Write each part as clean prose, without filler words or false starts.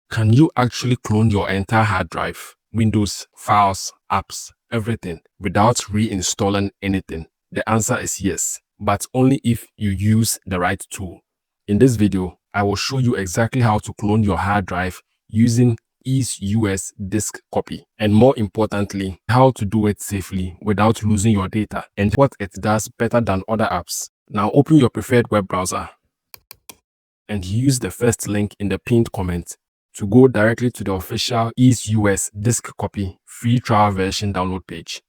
Can you actually clone your entire hard drive, Windows, files, apps, everything, without reinstalling anything? The answer is yes, but only if you use the right tool. In this video, I will show you exactly how to clone your hard drive using EaseUS Disk Copy, and more importantly, how to do it safely without losing your data and what it does better than other apps. Now open your preferred web browser and use the first link in the pinned comment to go directly to the official EaseUS Disk Copy free trial version download page.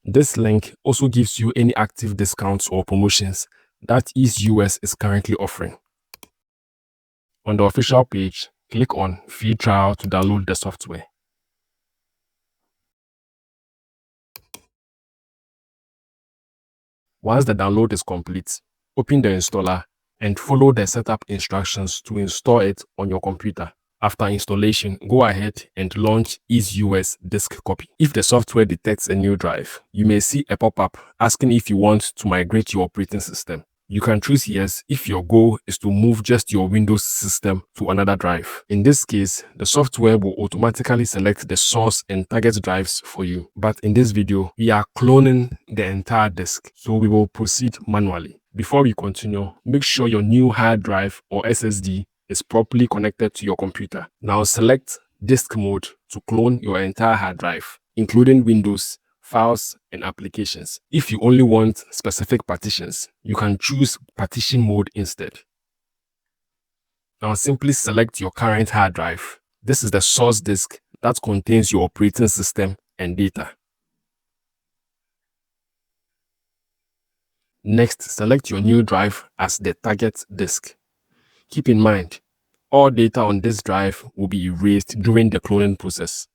This link also gives you any active discounts or promotions that EaseUS is currently offering. On the official page, click on Free Trial to download the software. Once the download is complete, open the installer and follow the setup instructions to install it on your computer. After installation, go ahead and launch EaseUS Disk Copy. If the software detects a new drive, you may see a pop-up asking if you want to migrate your operating system. You can choose yes if your goal is to move just your Windows system to another drive. In this case, the software will automatically select the source and target drives for you. But in this video, we are cloning the entire disk, so we will proceed manually. Before we continue, make sure your new hard drive or SSD is properly connected to your computer. Now select disk mode to clone your entire hard drive, including Windows, files, and applications. If you only want specific partitions, you can choose partition mode instead. Now simply select your current hard drive. This is the source disk that contains your operating system and data. Next, select your new drive as the target disk. Keep in mind, all data on this drive will be erased during the cloning process.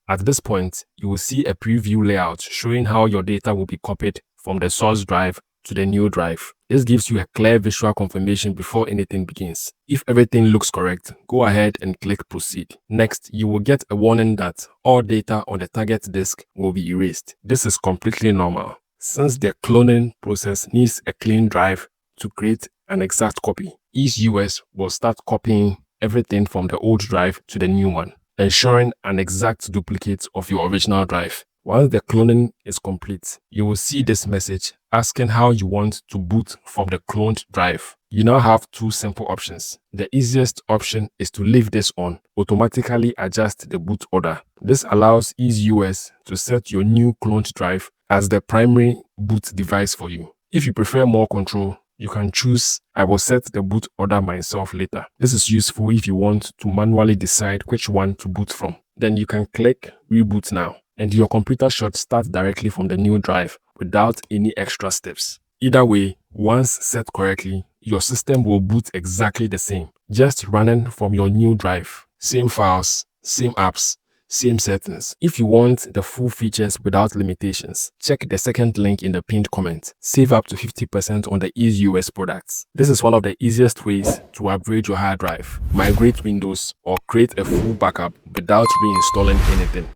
At this point, you will see a preview layout showing how your data will be copied from the source drive to the new drive. This gives you a clear visual confirmation before anything begins. If everything looks correct, go ahead and click Proceed. Next, you will get a warning that all data on the target disk will be erased. This is completely normal, since the cloning process needs a clean drive to create an exact copy. EaseUS will start copying everything from the old drive to the new one, ensuring an exact duplicate of your original drive. Once the cloning is complete, you will see this message asking how you want to boot from the cloned drive. You now have two simple options. The easiest option is to leave this on, automatically adjust the boot order. This allows EaseUS to set your new cloned drive as the primary boot device for you. If you prefer more control, you can choose I will set the boot order myself later. This is useful if you want to manually decide which one to boot from. Then you can click Reboot Now, and your computer should start directly from the new drive without any extra steps. Either way, once set correctly, your system will boot exactly the same, just running from your new drive. Same files, same apps, same settings. If you want the full features without limitations, check the second link in the pinned comment. Save up to 50% on the EaseUS products. This is one of the easiest ways to upgrade your hard drive, migrate Windows, or create a full backup without reinstalling anything.